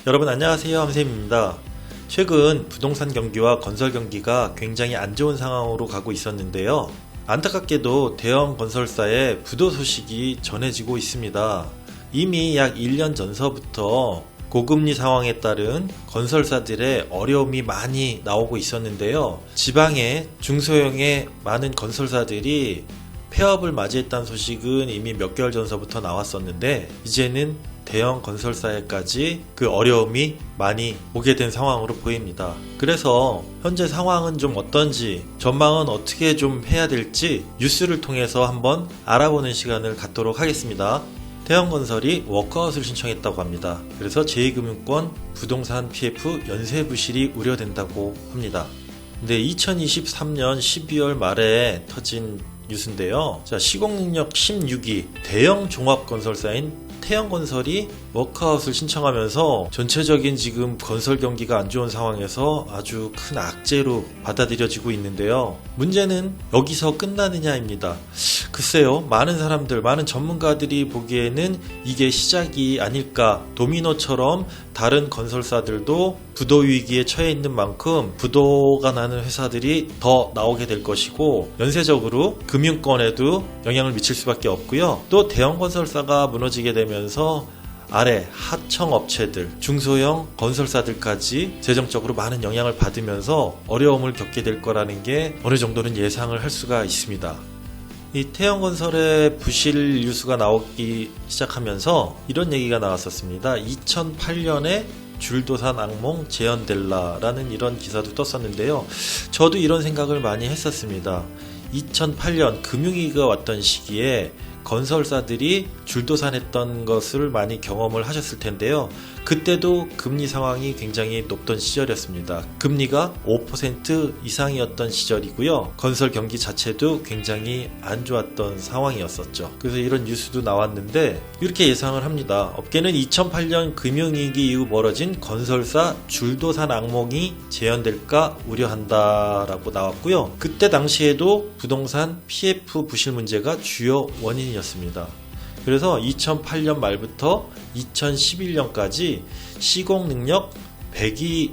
여러분 안녕하세요, 함쌤입니다. 최근 부동산 경기와 건설 경기가 굉장히 안 좋은 상황으로 가고 있었는데요. 안타깝게도 대형 건설사의 부도 소식이 전해지고 있습니다. 이미 약 1년 전서부터 고금리 상황에 따른 건설사들의 어려움이 많이 나오고 있었는데요. 지방의 중소형의 많은 건설사들이 폐업을 맞이했다는 소식은 이미 몇 개월 전서부터 나왔었는데, 이제는 대형 건설사에까지 그 어려움이 많이 오게 된 상황으로 보입니다. 그래서 현재 상황은 좀 어떤지, 전망은 어떻게 좀 해야 될지 뉴스를 통해서 한번 알아보는 시간을 갖도록 하겠습니다. 대형건설이 워크아웃을 신청했다고 합니다. 그래서 제2금융권 부동산 PF 연쇄 부실이 우려된다고 합니다. 근데 2023년 12월 말에 터진 뉴스인데요. 자, 시공능력 16위 대형 종합건설사인 태영건설이 워크아웃을 신청하면서 전체적인 지금 건설 경기가 안 좋은 상황에서 아주 큰 악재로 받아들여지고 있는데요. 문제는 여기서 끝나느냐입니다. 글쎄요, 많은 사람들, 많은 전문가들이 보기에는 이게 시작이 아닐까. 도미노처럼 다른 건설사들도 부도 위기에 처해 있는 만큼 부도가 나는 회사들이 더 나오게 될 것이고, 연쇄적으로 금융권에도 영향을 미칠 수밖에 없고요. 또 대형 건설사가 무너지게 되면서 아래 하청 업체들, 중소형 건설사들까지 재정적으로 많은 영향을 받으면서 어려움을 겪게 될 거라는 게 어느 정도는 예상을 할 수가 있습니다. 이 태영건설의 부실 뉴스가 나오기 시작하면서 이런 얘기가 나왔었습니다. 2008년에 줄도산 악몽 재현될라라는 이런 기사도 떴었는데요. 저도 이런 생각을 많이 했었습니다. 2008년 금융위기가 왔던 시기에 건설사들이 줄도산했던 것을 많이 경험을 하셨을 텐데요. 그때도 금리 상황이 굉장히 높던 시절이었습니다. 금리가 5% 이상이었던 시절이고요. 건설 경기 자체도 굉장히 안 좋았던 상황이었었죠. 그래서 이런 뉴스도 나왔는데, 이렇게 예상을 합니다. 업계는 2008년 금융위기 이후 벌어진 건설사 줄도산 악몽이 재현될까 우려한다라고 나왔고요. 그때 당시에도 부동산 PF 부실 문제가 주요 원인이었습니다. 그래서 2008년 말부터 2011년까지 시공능력 100위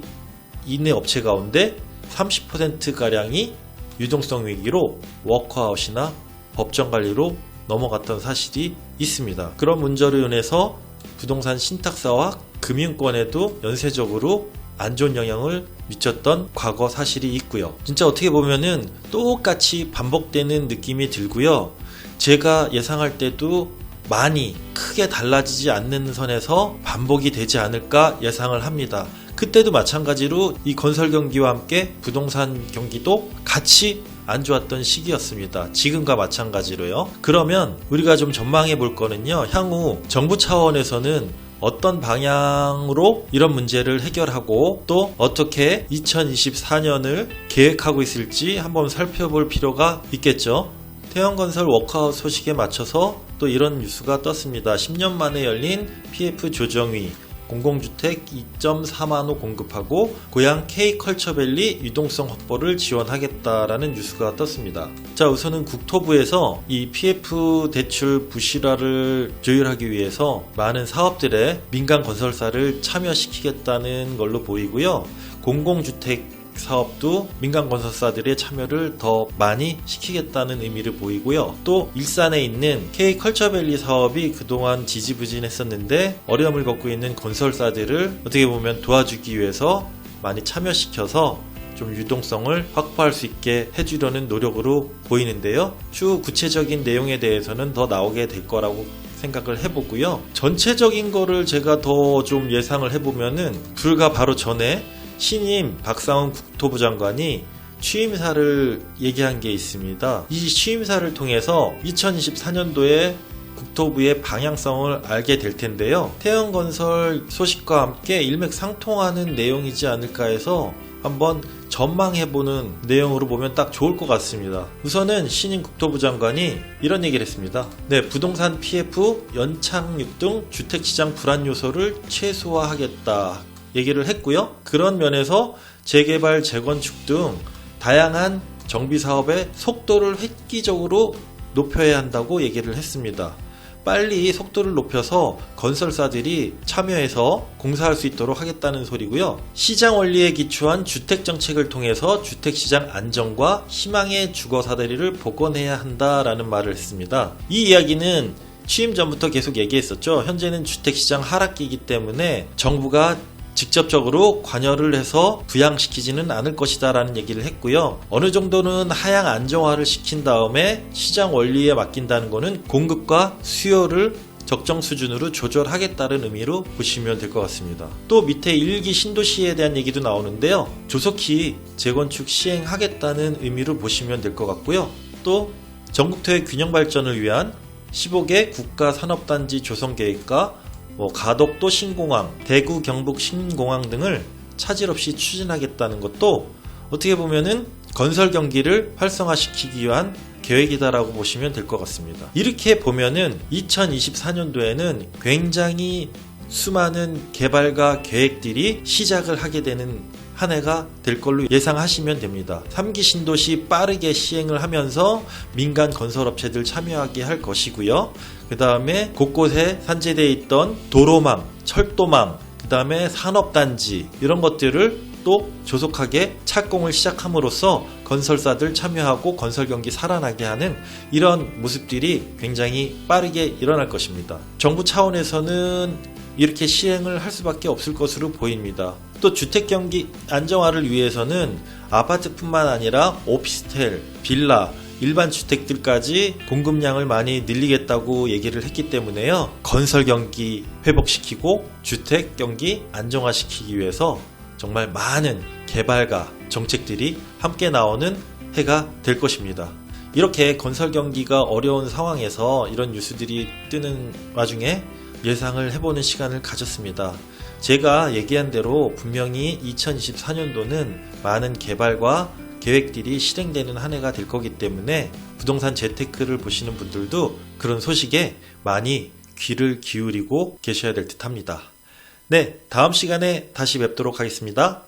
이내 업체 가운데 30%가량이 유동성 위기로 워크아웃이나 법정관리로 넘어갔던 사실이 있습니다. 그런 문제로 인해서 부동산 신탁사와 금융권에도 연쇄적으로 안 좋은 영향을 미쳤던 과거 사실이 있고요. 진짜 어떻게 보면은 똑같이 반복되는 느낌이 들고요. 제가 예상할 때도 많이 크게 달라지지 않는 선에서 반복이 되지 않을까 예상을 합니다. 그때도 마찬가지로 이 건설 경기와 함께 부동산 경기도 같이 안 좋았던 시기였습니다. 지금과 마찬가지로요. 그러면 우리가 좀 전망해 볼 거는요, 향후 정부 차원에서는 어떤 방향으로 이런 문제를 해결하고 또 어떻게 2024년을 계획하고 있을지 한번 살펴볼 필요가 있겠죠. 태영건설 워크아웃 소식에 맞춰서 또 이런 뉴스가 떴습니다. 10년 만에 열린 PF 조정위, 공공주택 2.4만 호 공급하고 고양 K컬처밸리 유동성 확보를 지원하겠다라는 뉴스가 떴습니다. 자, 우선은 국토부에서 이 PF 대출 부실화를 조율하기 위해서 많은 사업들에 민간 건설사를 참여시키겠다는 걸로 보이고요. 공공주택 사업도 민간 건설사들의 참여를 더 많이 시키겠다는 의미를 보이고요. 또 일산에 있는 K컬처밸리 사업이 그동안 지지부진했었는데 어려움을 겪고 있는 건설사들을 어떻게 보면 도와주기 위해서 많이 참여시켜서 좀 유동성을 확보할 수 있게 해주려는 노력으로 보이는데요. 추후 구체적인 내용에 대해서는 더 나오게 될 거라고 생각을 해보고요. 전체적인 거를 제가 더 좀 예상을 해보면은 불과 바로 전에 신임 박상훈 국토부 장관이 취임사를 얘기한 게 있습니다. 이 취임사를 통해서 2024년도에 국토부의 방향성을 알게 될 텐데요. 태영건설 소식과 함께 일맥상통하는 내용이지 않을까 해서 한번 전망해보는 내용으로 보면 딱 좋을 것 같습니다. 우선은 신임 국토부 장관이 이런 얘기를 했습니다. 네, 부동산 PF, 연착륙 등 주택시장 불안 요소를 최소화하겠다 얘기를 했고요. 그런 면에서 재개발, 재건축 등 다양한 정비 사업의 속도를 획기적으로 높여야 한다고 얘기를 했습니다. 빨리 속도를 높여서 건설사들이 참여해서 공사할 수 있도록 하겠다는 소리고요. 시장 원리에 기초한 주택 정책을 통해서 주택시장 안정과 희망의 주거 사다리를 복원해야 한다라는 말을 했습니다. 이 이야기는 취임 전부터 계속 얘기했었죠. 현재는 주택시장 하락기이기 때문에 정부가 직접적으로 관여를 해서 부양시키지는 않을 것이다 라는 얘기를 했고요. 어느 정도는 하향 안정화를 시킨 다음에 시장 원리에 맡긴다는 것은 공급과 수요를 적정 수준으로 조절하겠다는 의미로 보시면 될 것 같습니다. 또 밑에 1기 신도시에 대한 얘기도 나오는데요. 조속히 재건축 시행하겠다는 의미로 보시면 될 것 같고요. 또 전국토의 균형 발전을 위한 15개 국가산업단지 조성계획과 가덕도 신공항, 대구 경북 신공항 등을 차질 없이 추진하겠다는 것도 어떻게 보면은 건설 경기를 활성화시키기 위한 계획이다라고 보시면 될 것 같습니다. 이렇게 보면은 2024년도에는 굉장히 수많은 개발과 계획들이 시작을 하게 되는 한 해가 될 걸로 예상하시면 됩니다. 3기 신도시 빠르게 시행을 하면서 민간 건설업체들 참여하게 할 것이고요. 그 다음에 곳곳에 산재되어 있던 도로망, 철도망, 그 다음에 산업단지 이런 것들을 또 조속하게 착공을 시작함으로써 건설사들 참여하고 건설 경기 살아나게 하는 이런 모습들이 굉장히 빠르게 일어날 것입니다. 정부 차원에서는 이렇게 시행을 할 수밖에 없을 것으로 보입니다. 또 주택 경기 안정화를 위해서는 아파트뿐만 아니라 오피스텔, 빌라, 일반 주택들까지 공급량을 많이 늘리겠다고 얘기를 했기 때문에요. 건설 경기 회복시키고 주택 경기 안정화시키기 위해서 정말 많은 개발과 정책들이 함께 나오는 해가 될 것입니다. 이렇게 건설 경기가 어려운 상황에서 이런 뉴스들이 뜨는 와중에 예상을 해보는 시간을 가졌습니다. 제가 얘기한 대로 분명히 2024년도는 많은 개발과 계획들이 실행되는 한 해가 될 거기 때문에 부동산 재테크를 보시는 분들도 그런 소식에 많이 귀를 기울이고 계셔야 될 듯 합니다. 네, 다음 시간에 다시 뵙도록 하겠습니다.